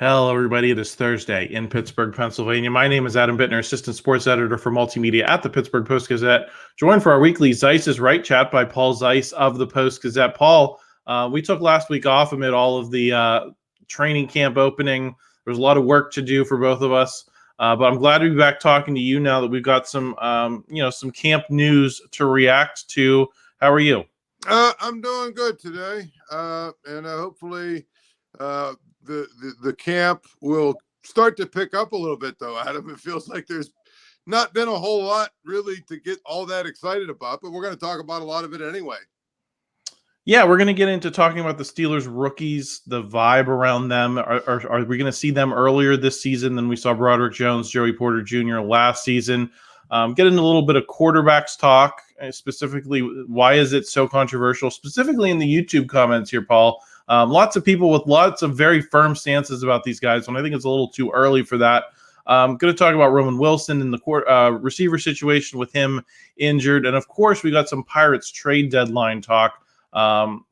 Hello, everybody. It is Thursday in Pittsburgh, Pennsylvania. My name is Adam Bittner, assistant sports editor for multimedia at the Pittsburgh Post-Gazette, joined for our weekly Zeise's Right chat by Paul Zeise of the Post-Gazette. Paul, we took last week off amid all of the training camp opening. There was a lot of work to do for both of us, but I'm glad to be back talking to you now that we've got some camp news to react to. How are you? I'm doing good today, and hopefully the camp will start to pick up a little bit, though, Adam. It feels like there's not been a whole lot really to get all that excited about, but we're going to talk about a lot of it anyway. Yeah, we're going to get into talking about the Steelers rookies, the vibe around them. Are we going to see them earlier this season than we saw Broderick Jones, Joey Porter Jr. last season? Get into a little bit of quarterbacks talk, specifically why is it so controversial, specifically in the YouTube comments here, Paul. Lots of people with lots of very firm stances about these guys, and I think it's a little too early for that. I'm going to talk about Roman Wilson and the receiver situation with him injured. And, of course, we got some Pirates trade deadline talk. Paul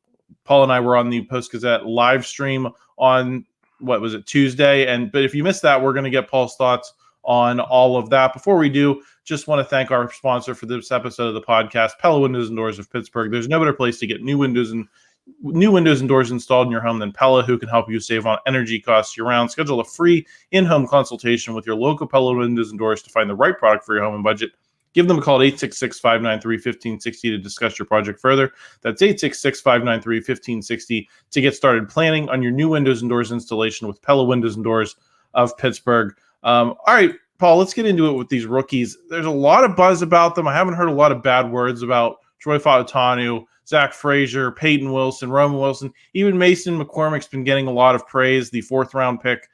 and I were on the Post-Gazette live stream on, Tuesday? But if you missed that, we're going to get Paul's thoughts on all of that. Before we do, just want to thank our sponsor for this episode of the podcast, Pella Windows and Doors of Pittsburgh. There's no better place to get new windows and doors installed in your home than Pella, who can help you save on energy costs year-round. Schedule a free in-home consultation with your local Pella Windows and Doors to find the right product for your home and budget. Give them a call at 866-593-1560 to discuss your project further. That's 866-593-1560 to get started planning on your new windows and doors installation with Pella Windows and Doors of Pittsburgh. All right, Paul, let's get into it with these rookies. There's a lot of buzz about them. I haven't heard a lot of bad words about Troy Fautanu, Zach Frazier, Payton Wilson, Roman Wilson. Even Mason McCormick's been getting a lot of praise, the fourth-round pick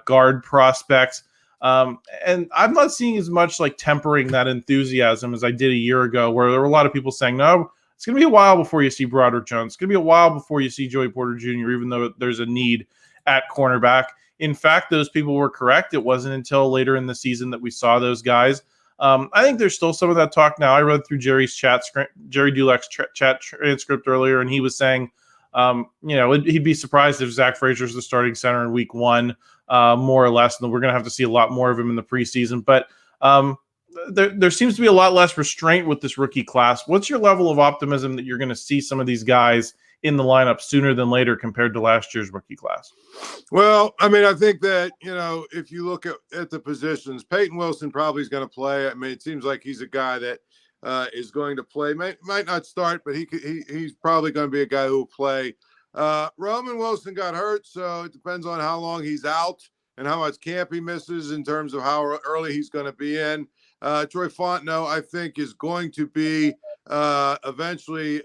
guard prospects. And I'm not seeing as much like tempering that enthusiasm as I did a year ago, where there were a lot of people saying, no, it's going to be a while before you see Broderick Jones. It's going to be a while before you see Joey Porter Jr., even though there's a need at cornerback. In fact, those people were correct. It wasn't until later in the season that we saw those guys. I think there's still some of that talk now. I read through Jerry Dulek's chat transcript earlier, and he was saying, he'd be surprised if Zach Frazier's the starting center in week one, more or less, and we're going to have to see a lot more of him in the preseason. But there seems to be a lot less restraint with this rookie class. What's your level of optimism that you're going to see some of these guys in the lineup sooner than later compared to last year's rookie class? Well, I mean, I think that, if you look at the positions, Payton Wilson probably is going to play. I mean, it seems like he's a guy that is going to play. Might not start, but he's probably going to be a guy who will play. Roman Wilson got hurt, so it depends on how long he's out and how much camp he misses in terms of how early he's going to be in. Troy Fautanu, I think, is going to be eventually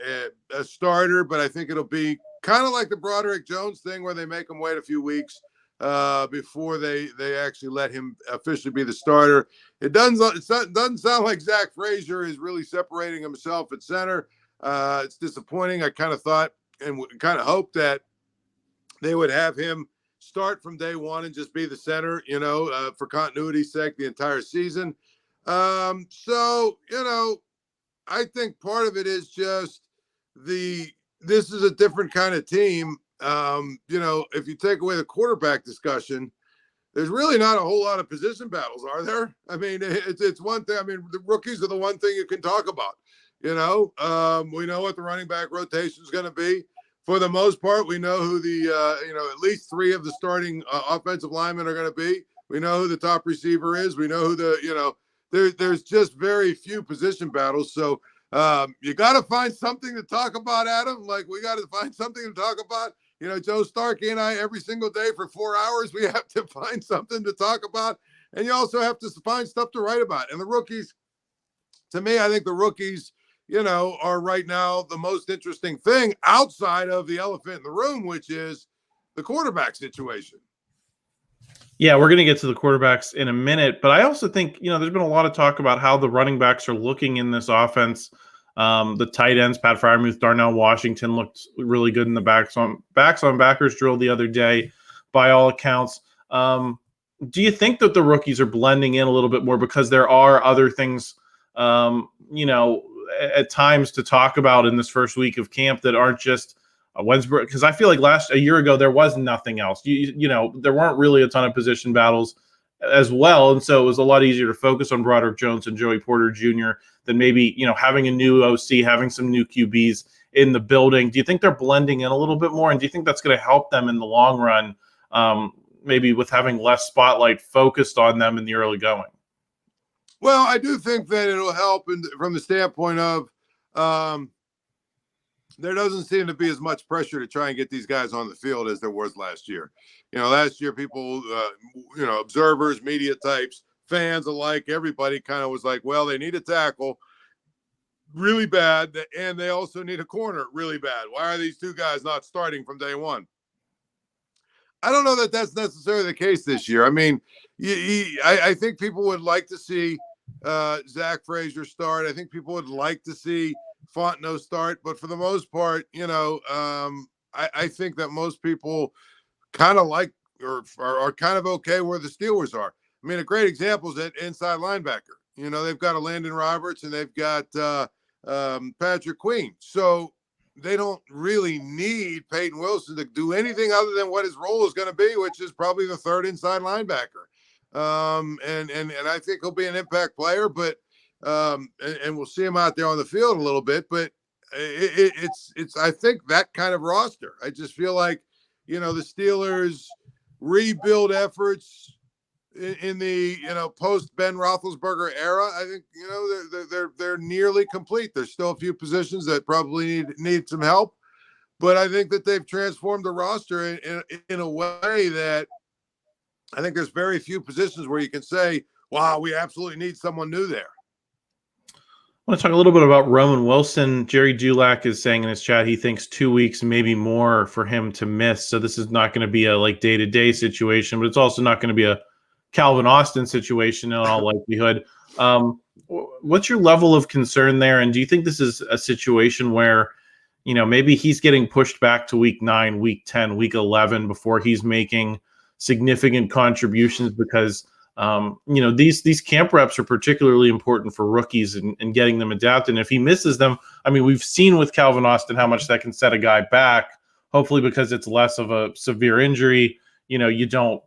a starter, but I think it'll be kind of like the Broderick Jones thing where they make him wait a few weeks before they actually let him officially be the starter. It doesn't sound like Zach Frazier is really separating himself at center. It's disappointing. I kind of thought and kind of hoped that they would have him start from day one and just be the center, for continuity's sake the entire season. I think part of it is just this is a different kind of team. If you take away the quarterback discussion, there's really not a whole lot of position battles, are there? I mean, it's one thing. I mean, the rookies are the one thing you can talk about. We know what the running back rotation is going to be. For the most part, we know who at least three of the starting offensive linemen are going to be. We know who the top receiver is. We know who there's just very few position battles. So you got to find something to talk about, Adam. Like, we got to find something to talk about. Joe Starkey and I, every single day for 4 hours, we have to find something to talk about. And you also have to find stuff to write about. And the rookies, to me, I think the rookies, are right now the most interesting thing outside of the elephant in the room, which is the quarterback situation. Yeah, we're going to get to the quarterbacks in a minute, but I also think, there's been a lot of talk about how the running backs are looking in this offense. The tight ends, Pat Freiermuth, Darnell Washington looked really good in the backs on backers drill the other day, by all accounts. Do you think that the rookies are blending in a little bit more because there are other things, at times to talk about in this first week of camp that aren't just Wensbrook, because I feel like a year ago there was nothing else. You know, there weren't really a ton of position battles as well, and so it was a lot easier to focus on Broderick Jones and Joey Porter Jr. than maybe, you know, having a new OC, having some new QBs in the building. Do you think they're blending in a little bit more, and do you think that's going to help them in the long run, maybe with having less spotlight focused on them in the early going? Well, I do think that it'll help from the standpoint of there doesn't seem to be as much pressure to try and get these guys on the field as there was last year. You know, last year people, you know, observers, media types, fans alike, everybody kind of was like, well, they need a tackle really bad, and they also need a corner really bad. Why are these two guys not starting from day one? I don't know that that's necessarily the case this year. I mean, I think people would like to see Zach Frazier start. I think people would like to see Fautanu start, but for the most part, you know, I think that most people kind of like or are kind of okay where the Steelers are. I mean, a great example is that inside linebacker. You know, they've got a Landon Roberts and they've got Patrick Queen. So they don't really need Payton Wilson to do anything other than what his role is going to be, which is probably the third inside linebacker. And I think he'll be an impact player, but and we'll see him out there on the field a little bit. But it's I think that kind of roster. I just feel like, you know, the Steelers rebuild efforts in the, you know, post Ben Roethlisberger era, I think, you know, they're nearly complete. There's still a few positions that probably need some help, but I think that they've transformed the roster in a way that I think there's very few positions where you can say, wow, we absolutely need someone new there. I want to talk a little bit about Roman Wilson. Jerry Dulac is saying in his chat he thinks 2 weeks, maybe more, for him to miss. So this is not going to be a like day-to-day situation, but it's also not going to be a Calvin Austin situation in all likelihood. What's your level of concern there? And do you think this is a situation where, you know, maybe he's getting pushed back to week 9, week 10, week 11 before he's making significant contributions? Because, you know, these camp reps are particularly important for rookies and getting them adapted. And if he misses them, I mean, we've seen with Calvin Austin how much that can set a guy back, hopefully because it's less of a severe injury. You know, you don't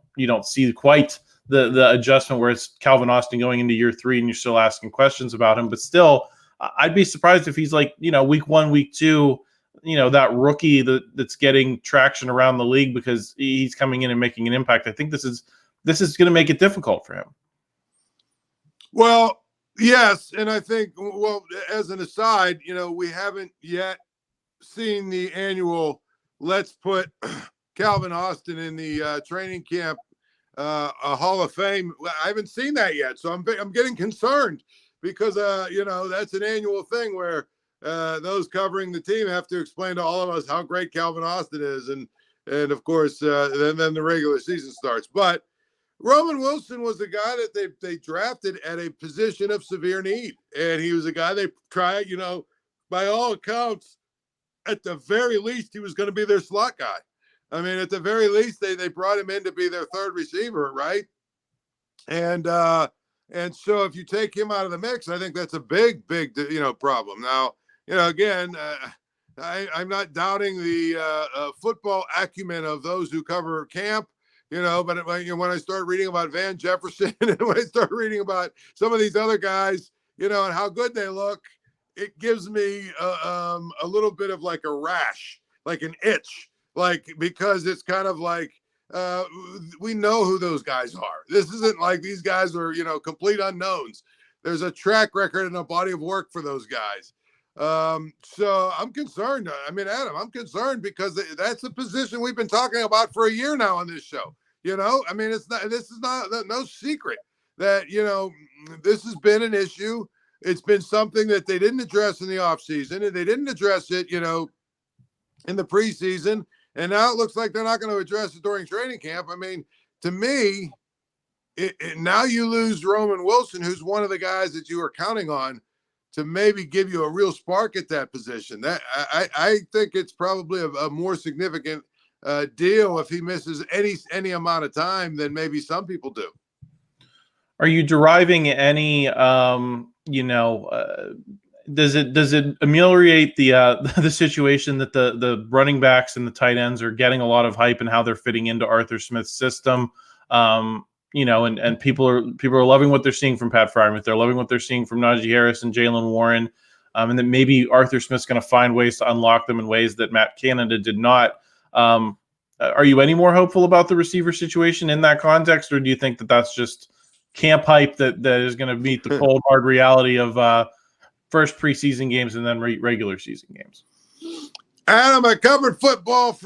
see quite the adjustment where it's Calvin Austin going into year 3 and you're still asking questions about him. But still, I'd be surprised if he's like, you know, week 1, week 2, you know, that rookie that's getting traction around the league because he's coming in and making an impact. I think this is going to make it difficult for him. Well, yes. And I think, well, as an aside, you know, we haven't yet seen the annual, let's put Calvin Austin in the training camp a Hall of Fame. I haven't seen that yet, so I'm getting concerned because you know, that's an annual thing where those covering the team have to explain to all of us how great Calvin Austin is, and of course then the regular season starts. But Roman Wilson was the guy that they drafted at a position of severe need, and he was a guy they tried. You know, by all accounts, at the very least, he was going to be their slot guy. I mean, at the very least, they brought him in to be their third receiver, right? And so if you take him out of the mix, I think that's a big, you know, problem. Now, you know, again, I'm not doubting the football acumen of those who cover camp, you know, but you know, when I start reading about Van Jefferson and when I start reading about some of these other guys, you know, and how good they look, it gives me a little bit of like a rash, like an itch. Like, because it's kind of like we know who those guys are. This isn't like these guys are, you know, complete unknowns. There's a track record and a body of work for those guys. So I'm concerned. I mean, Adam, I'm concerned because that's a position we've been talking about for a year now on this show. You know, I mean, this is not no secret that, you know, this has been an issue. It's been something that they didn't address in the offseason, and they didn't address it, you know, in the preseason. And now it looks like they're not going to address it during training camp. I mean, to me, now you lose Roman Wilson, who's one of the guys that you were counting on to maybe give you a real spark at that position. That I think it's probably a more significant deal if he misses any amount of time than maybe some people do. Are you deriving any, you know, does it ameliorate the the situation that the running backs and the tight ends are getting a lot of hype and how they're fitting into Arthur Smith's system? And people are loving what they're seeing from Pat Freiermuth. They're loving what they're seeing from Najee Harris and Jaylen Warren. And then maybe Arthur Smith's going to find ways to unlock them in ways that Matt Canada did not. Are you any more hopeful about the receiver situation in that context, or do you think that that's just camp hype that is going to meet the cold, hard reality of first preseason games and then regular season games? Adam, I covered football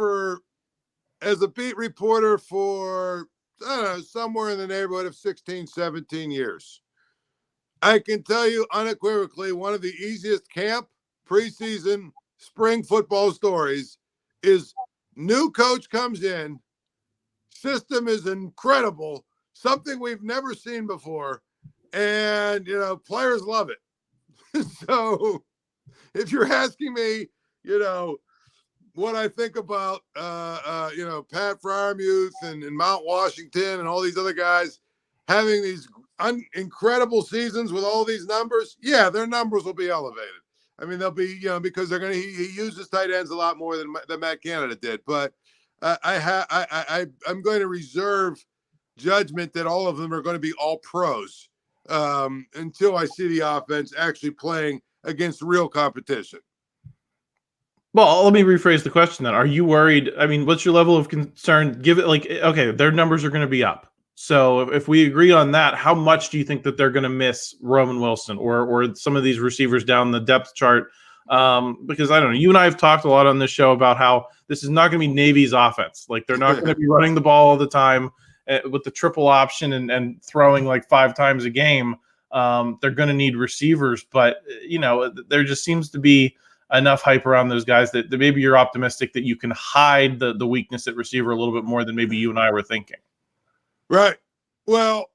as a beat reporter for, I don't know, somewhere in the neighborhood of 16, 17 years. I can tell you unequivocally, one of the easiest camp, preseason, spring football stories is new coach comes in, system is incredible, something we've never seen before, and, players love it. So if you're asking me, what I think about, Pat Freiermuth and Mount Washington and all these other guys having these incredible seasons with all these numbers, yeah, their numbers will be elevated. I mean, they'll be, because they're going to, he uses tight ends a lot more than Matt Canada did. But I'm going to reserve judgment that all of them are going to be all pros until I see the offense actually playing against real competition. Well, let me rephrase the question then. Are you worried? I mean, what's your level of concern? Okay, their numbers are going to be up. So if we agree on that, how much do you think that they're going to miss Roman Wilson or some of these receivers down the depth chart? Because I don't know, you and I have talked a lot on this show about how this is not going to be Navy's offense. Like, they're not going to be running the ball all the time with the triple option and throwing like 5 times a game. They're going to need receivers, but there just seems to be enough hype around those guys that maybe you're optimistic that you can hide the weakness at receiver a little bit more than maybe you and I were thinking. Right. Well,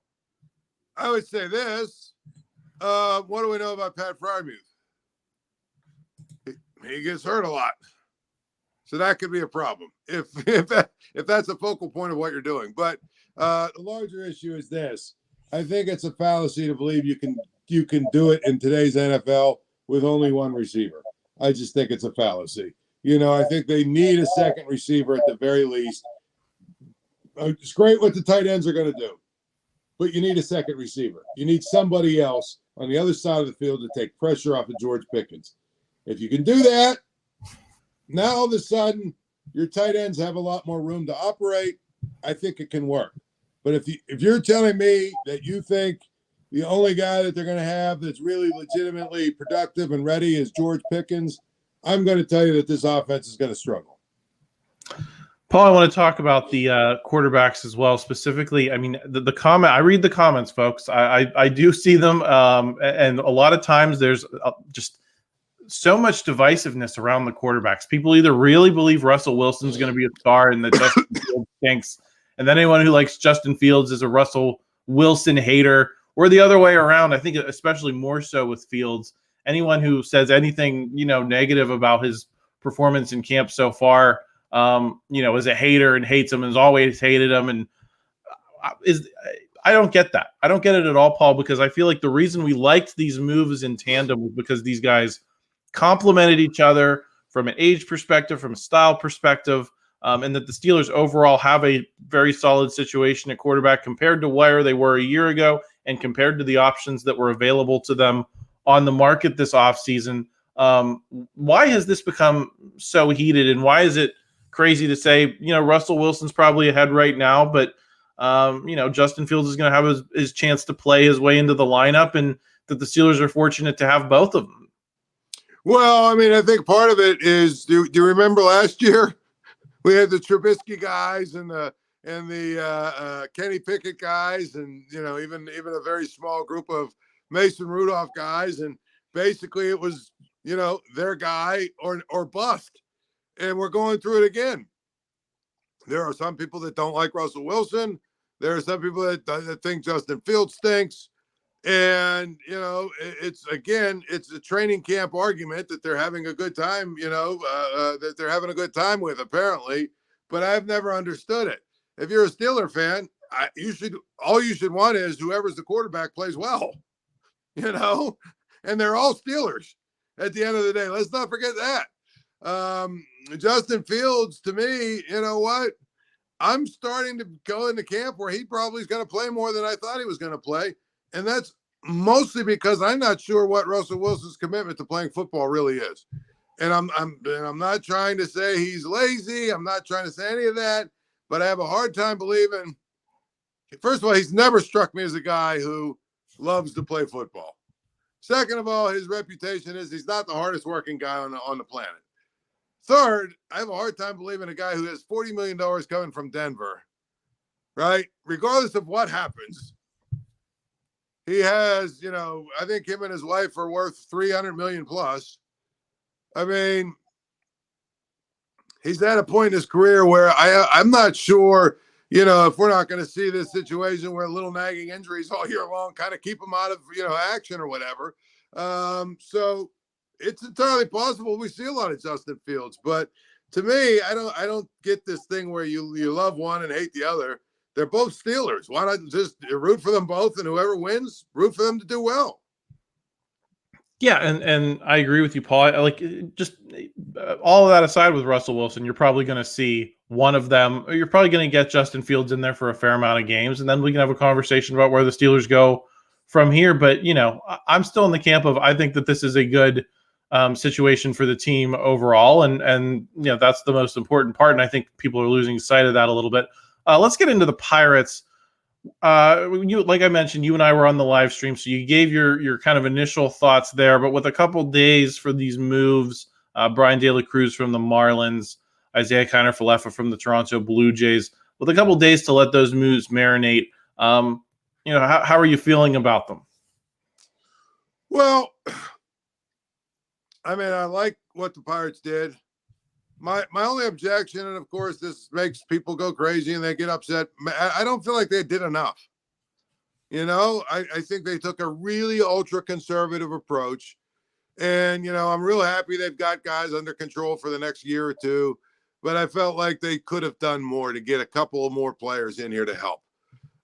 I would say this. What do we know about Pat Freiermuth? He gets hurt a lot. So that could be a problem if that's a focal point of what you're doing. But the larger issue is this. I think it's a fallacy to believe you can do it in today's NFL with only one receiver. I just think it's a fallacy. I think they need a second receiver at the very least. It's great what the tight ends are going to do, but you need a second receiver. You need somebody else on the other side of the field to take pressure off of George Pickens. If you can do that, now all of a sudden your tight ends have a lot more room to operate. I think it can work. But if you're telling me that you think the only guy that they're going to have that's really legitimately productive and ready is George Pickens, I'm going to tell you that this offense is going to struggle. Paul, I want to talk about the quarterbacks as well. Specifically, I mean, the comment. I read the comments, folks. I do see them, and a lot of times there's just so much divisiveness around the quarterbacks. People either really believe Russell Wilson's going to be a star and that Justin Fields stinks, and then anyone who likes Justin Fields is a Russell Wilson hater, or the other way around. I think especially more so with Fields. Anyone who says anything negative about his performance in camp so far, is a hater and hates him and has always hated him. And I don't get that. I don't get it at all, Paul, because I feel like the reason we liked these moves in tandem was because these guys complemented each other from an age perspective, from a style perspective, and that the Steelers overall have a very solid situation at quarterback compared to where they were a year ago and compared to the options that were available to them on the market this offseason. Why has this become so heated, and why is it crazy to say, Russell Wilson's probably ahead right now, but, Justin Fields is going to have his chance to play his way into the lineup, and that the Steelers are fortunate to have both of them? Well, I mean, I think part of it is, do you remember last year we had the Trubisky guys and the Kenny Pickett guys, and, even a very small group of Mason Rudolph guys. And basically it was, their guy or bust. And we're going through it again. There are some people that don't like Russell Wilson. There are some people that think Justin Fields stinks. And, it's a training camp argument that they're having a good time, that they're having a good time with, apparently. But I've never understood it. If you're a Steeler fan, all you should want is whoever's the quarterback plays well, and they're all Steelers. at the end of the day. Let's not forget that. Justin Fields, to me, you know what? I'm starting to go into camp where he probably is going to play more than I thought he was going to play. And that's mostly because I'm not sure what Russell Wilson's commitment to playing football really is. And I'm not trying to say he's lazy. I'm not trying to say any of that, but I have a hard time believing. First of all, he's never struck me as a guy who loves to play football. Second of all, his reputation is he's not the hardest working guy on the planet. Third, I have a hard time believing a guy who has $40 million coming from Denver, right? Regardless of what happens, he has, I think him and his wife are worth $300 million plus. I mean, he's at a point in his career where I'm not sure, if we're not going to see this situation where little nagging injuries all year long kind of keep him out of, action or whatever. So it's entirely possible we see a lot of Justin Fields, but to me, I don't get this thing where you love one and hate the other. They're both Steelers. Why not just root for them both, and whoever wins, root for them to do well? Yeah, and I agree with you, Paul. I like just all of that aside with Russell Wilson, you're probably going to see one of them, or you're probably going to get Justin Fields in there for a fair amount of games, and then we can have a conversation about where the Steelers go from here. But, I'm still in the camp of I think that this is a good situation for the team overall, and that's the most important part, and I think people are losing sight of that a little bit. Let's get into the Pirates. Like I mentioned, you and I were on the live stream, so you gave your kind of initial thoughts there. But with a couple days for these moves, Brian De La Cruz from the Marlins, Isaiah Kiner-Falefa from the Toronto Blue Jays, with a couple days to let those moves marinate, how are you feeling about them? Well, I mean, I like what the Pirates did. My only objection, and of course this makes people go crazy and they get upset, I don't feel like they did enough. I think they took a really ultra-conservative approach. And, I'm real happy they've got guys under control for the next year or two. But I felt like they could have done more to get a couple of more players in here to help.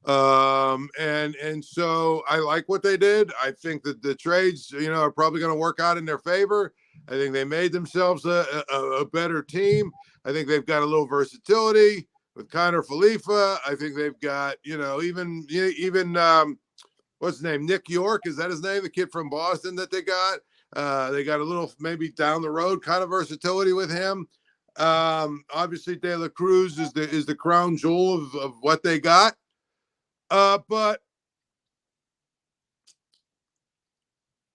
And so I like what they did. I think that the trades, are probably going to work out in their favor. I think they made themselves a better team. I think they've got a little versatility with Kiner-Falefa. I think they've got, even what's his name? Nick York. Is that his name? The kid from Boston that they got. They got a little maybe down the road kind of versatility with him. Obviously De La Cruz is the crown jewel of what they got. But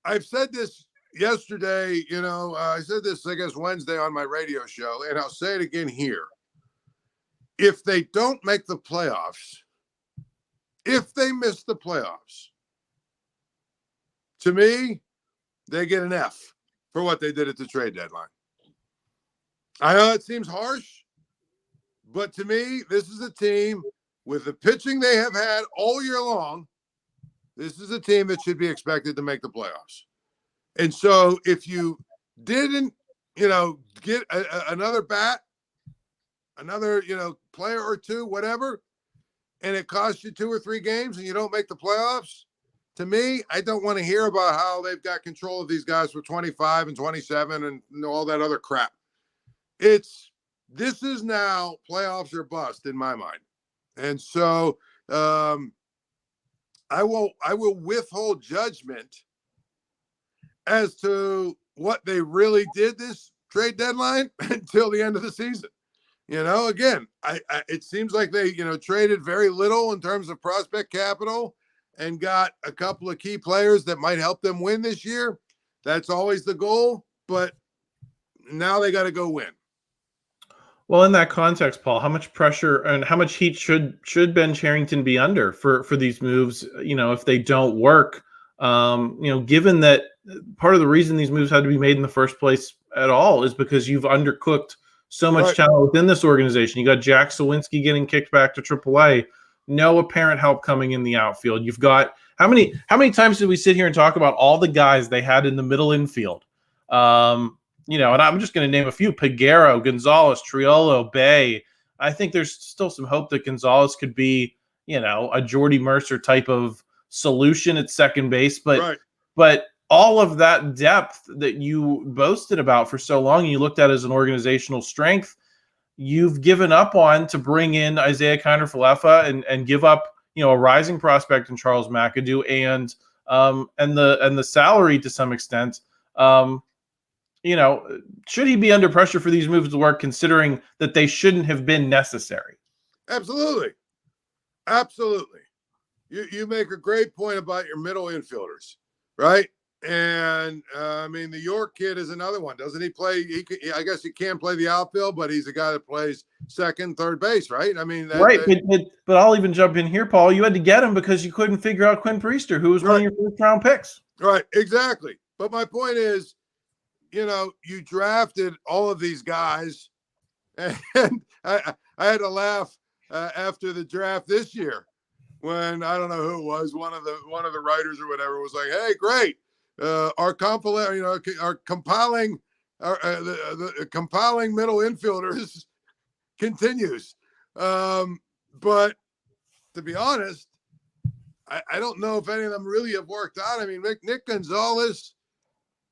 I've said this yesterday, I said this, I guess, Wednesday on my radio show, and I'll say it again here. If they don't make the playoffs, if they miss the playoffs, to me, they get an F for what they did at the trade deadline. I know it seems harsh, but to me, this is a team with the pitching they have had all year long. This is a team that should be expected to make the playoffs. And so if you didn't, get another bat, another, player or two, whatever, and it costs you 2 or 3 games and you don't make the playoffs, to me, I don't want to hear about how they've got control of these guys for 25 and 27 and all that other crap. This is now playoffs or bust in my mind. And so I will withhold judgment as to what they really did this trade deadline until the end of the season. Again, it seems like they, traded very little in terms of prospect capital and got a couple of key players that might help them win this year. That's always the goal, but now they got to go win. Well, in that context, Paul, how much pressure and how much heat should Ben Cherington be under for these moves, if they don't work? Given that part of the reason these moves had to be made in the first place at all is because you've undercooked so much talent within this organization. You got Jack Sawinski getting kicked back to AAA, no apparent help coming in the outfield. You've got how many times did we sit here and talk about all the guys they had in the middle infield? And I'm just going to name a few: Peguero, Gonzalez, Triolo, Bay. I think there's still some hope that Gonzalez could be, a Jordy Mercer type of solution at second base. But all of that depth that you boasted about for so long, and you looked at as an organizational strength, you've given up on to bring in Isaiah Kiner-Falefa and give up, a rising prospect in Charles McAdoo and the salary to some extent. Should he be under pressure for these moves to work, considering that they shouldn't have been necessary? Absolutely. Absolutely. You make a great point about your middle infielders, right? And the York kid is another one. Doesn't he play? I guess he can play the outfield, but he's a guy that plays second, third base, right? Right. But I'll even jump in here, Paul. You had to get him because you couldn't figure out Quinn Priester, who was one of your first round picks. Right. Exactly. But my point is, you drafted all of these guys, and I had to laugh after the draft this year when I don't know who it was, one of the writers or whatever was like, "Hey, great, our compiling the compiling middle infielders continues." But to be honest, I don't know if any of them really have worked out. Nick Gonzalez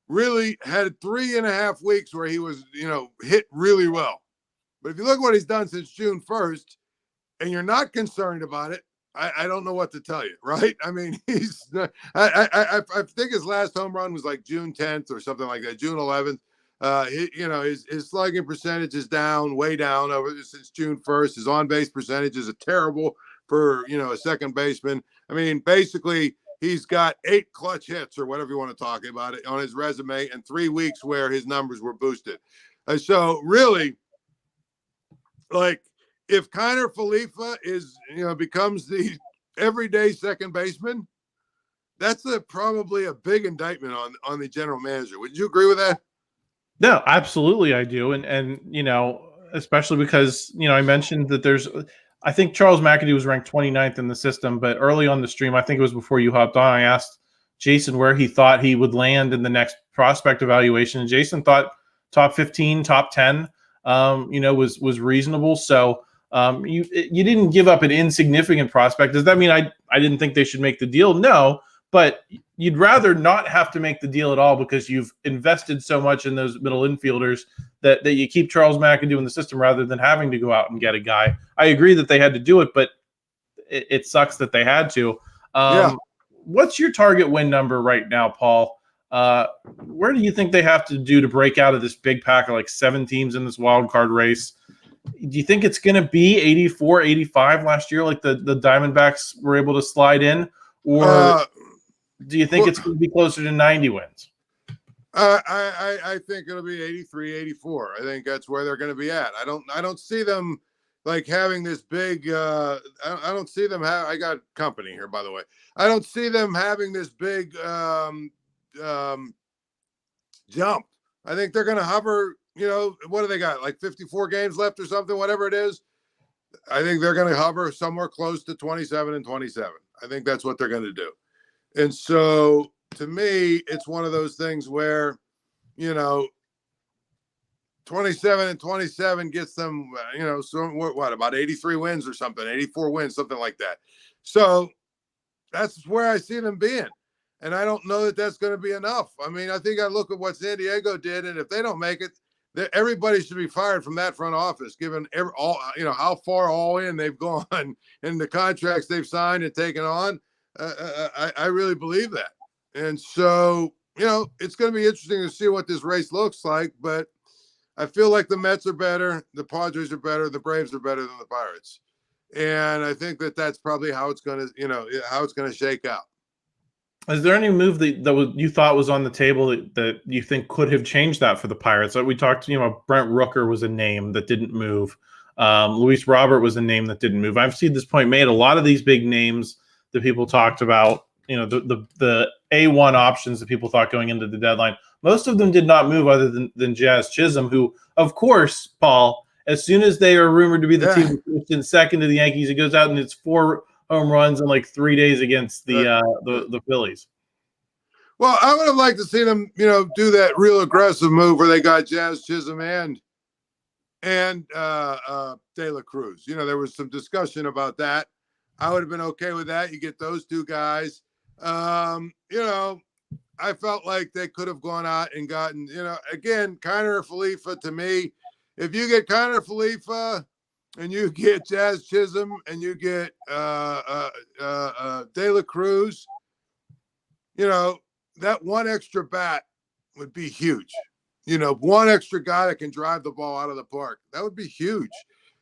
really had 3.5 weeks where he was, hit really well. But if you look what he's done since June 1st, and you're not concerned about it, I don't know what to tell you, right? He's I think his last home run was like June 10th or something like that, June 11th. His slugging percentage is way down since June 1st. His on-base percentage is terrible for, a second baseman. Basically, he's got 8 clutch hits or whatever you want to talk about it on his resume, and 3 weeks where his numbers were boosted. So really, like, if Kiner-Falefa becomes the everyday second baseman, that's probably a big indictment on the general manager. Would you agree with that? No, absolutely, I do, and especially because I mentioned that I think Charles McAdoo was ranked 29th in the system, but early on the stream, I think it was before you hopped on, I asked Jason where he thought he would land in the next prospect evaluation, and Jason thought top 15, top 10, was reasonable. So you didn't give up an insignificant prospect. Does that mean I didn't think they should make the deal? No, but you'd rather not have to make the deal at all because you've invested so much in those middle infielders that you keep Charles McAdoo in the system rather than having to go out and get a guy. I agree that they had to do it, but it sucks that they had to. What's your target win number right now, Paul? Where do you think they have to do to break out of this big pack of like 7 teams in this wild card race? Do you think it's going to be 84, 85 last year, like the Diamondbacks were able to slide in? Or do you think it's going to be closer to 90 wins? I think it'll be 83, 84. I think that's where they're going to be at. I don't see them like having this big I don't see them I got company here, by the way. I don't see them having this big jump. I think they're going to hover, what do they got? Like 54 games left or something, whatever it is. I think they're going to hover somewhere close to 27 and 27. I think that's what they're going to do. And so to me, it's one of those things where, 27 and 27 gets them, about 83 wins or something, 84 wins, something like that. So that's where I see them being. And I don't know that that's going to be enough. I think I look at what San Diego did, and if they don't make it, everybody should be fired from that front office, given how far all in they've gone and the contracts they've signed and taken on. I really believe that. And so, it's going to be interesting to see what this race looks like, but I feel like the Mets are better, the Padres are better, the Braves are better than the Pirates. And I think that's probably how it's going to shake out. Is there any move that you thought was on the table that you think could have changed that for the Pirates? Like we talked, Brent Rooker was a name that didn't move. Luis Robert was a name that didn't move. I've seen this point made. A lot of these big names that people talked about, the A1 options that people thought going into the deadline, most of them did not move other than Jazz Chisholm, who, of course, Paul, as soon as they are rumored to be the team in second to the Yankees, it goes out and it's 4 home runs in like 3 days against the Phillies. Well, I would have liked to see them, do that real aggressive move where they got Jazz Chisholm and De La Cruz. There was some discussion about that. I would have been okay with that. You get those 2 guys. I felt like they could have gone out and gotten, again, Kiner-Falefa to me. If you get Kiner-Falefa and you get Jazz Chisholm and you get De La Cruz, that one extra bat would be huge. One extra guy that can drive the ball out of the park. That would be huge.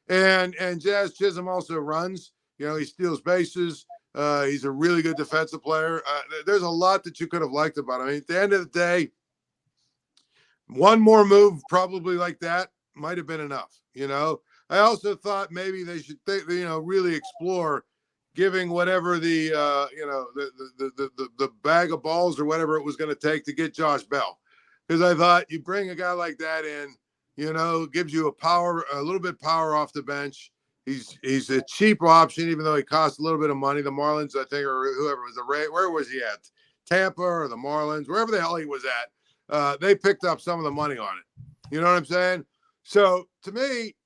And Jazz Chisholm also runs. He steals bases. He's a really good defensive player. There's a lot that you could have liked about him. I mean, at the end of the day, one more move probably like that might have been enough. I also thought maybe they should, really explore giving whatever the bag of balls or whatever it was going to take to get Josh Bell. Because I thought you bring a guy like that in, gives you a little bit power off the bench. He's a cheap option, even though he costs a little bit of money. The Marlins, I think, or whoever was where was he at? Tampa or the Marlins, wherever the hell he was at, they picked up some of the money on it. You know what I'm saying? So to me,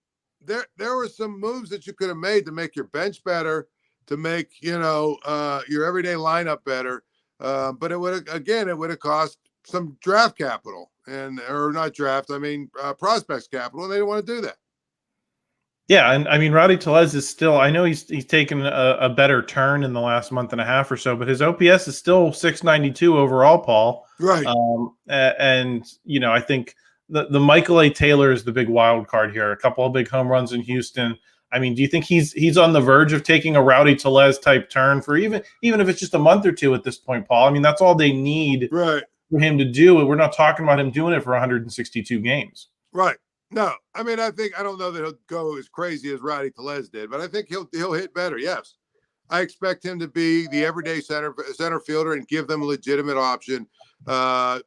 there were some moves that you could have made to make your bench better, to make your everyday lineup better. But it would have cost some draft capital prospects capital, and they didn't want to do that. Yeah, and I mean, Rowdy Tellez is still, I know he's taken a better turn in the last month and a half or so, but his OPS is still 692 overall, Paul. Right. I think the Michael A. Taylor is the big wild card here. A couple of big home runs in Houston. I mean, do you think he's on the verge of taking a Rowdy Tellez type turn for even if it's just a month or two at this point, Paul? I mean, that's all they need for him to do. We're not talking about him doing it for 162 games. Right. No, I mean, I don't know that he'll go as crazy as Rowdy Tellez did, but I think he'll hit better. Yes. I expect him to be the everyday center fielder and give them a legitimate option, as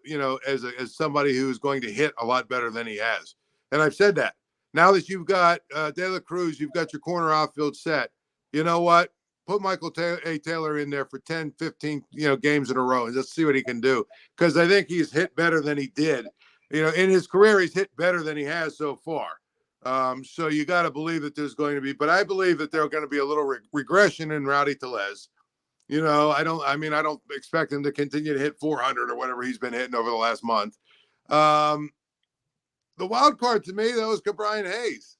somebody who's going to hit a lot better than he has. And I've said that. Now that you've got De La Cruz, you've got your corner outfield set. You know what? Put Michael A. Taylor in there for 10, 15, games in a row and just see what he can do. Because I think he's hit better than he did. In his career, he's hit better than he has so far. So you got to believe that there's going to be, but I believe that there's going to be a little regression in Rowdy Tellez. I don't expect him to continue to hit 400 or whatever he's been hitting over the last month. The wild card to me, though, is Ke'Bryan Hayes.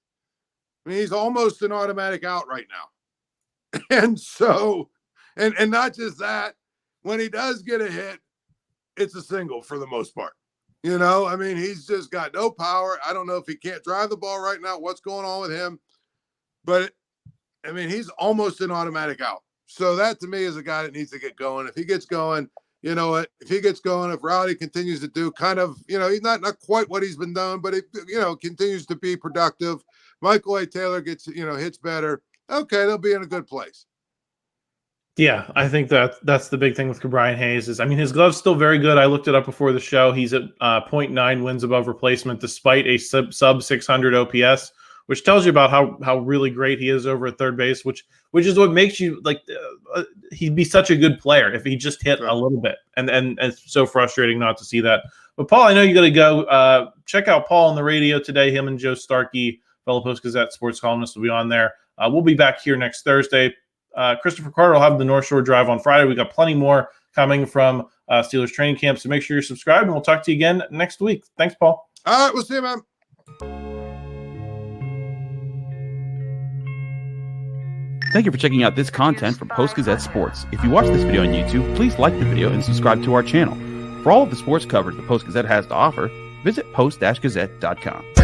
I mean, he's almost an automatic out right now. And so, and not just that, when he does get a hit, it's a single for the most part. I mean, he's just got no power. I don't know if he can't drive the ball right now, what's going on with him. But, he's almost an automatic out. So that, to me, is a guy that needs to get going. If he gets going, if Rowdy continues to do kind of, he's not quite what he's been doing, but it, continues to be productive. Michael A. Taylor gets, hits better. Okay, they'll be in a good place. Yeah, I think that's the big thing with Ke'Bryan Hayes is, his glove's still very good. I looked it up before the show. He's at 0.9 wins above replacement, despite a sub 600 OPS, which tells you about how really great he is over at third base, which is what makes you he'd be such a good player if he just hit a little bit. And it's so frustrating not to see that. But Paul, I know you got to go. Check out Paul on the radio today. Him and Joe Starkey, fellow Post-Gazette sports columnist, will be on there. We'll be back here next Thursday. Christopher Carter will have the North Shore Drive on Friday. We got plenty more coming from Steelers training camp, so make sure you're subscribed, and we'll talk to you again next week. Thanks, Paul. All right, we'll see you, man. Thank you for checking out this content from Post-Gazette Sports. If you watch this video on YouTube, please like the video and subscribe to our channel. For all of the sports coverage the Post-Gazette has to offer, visit post-gazette.com.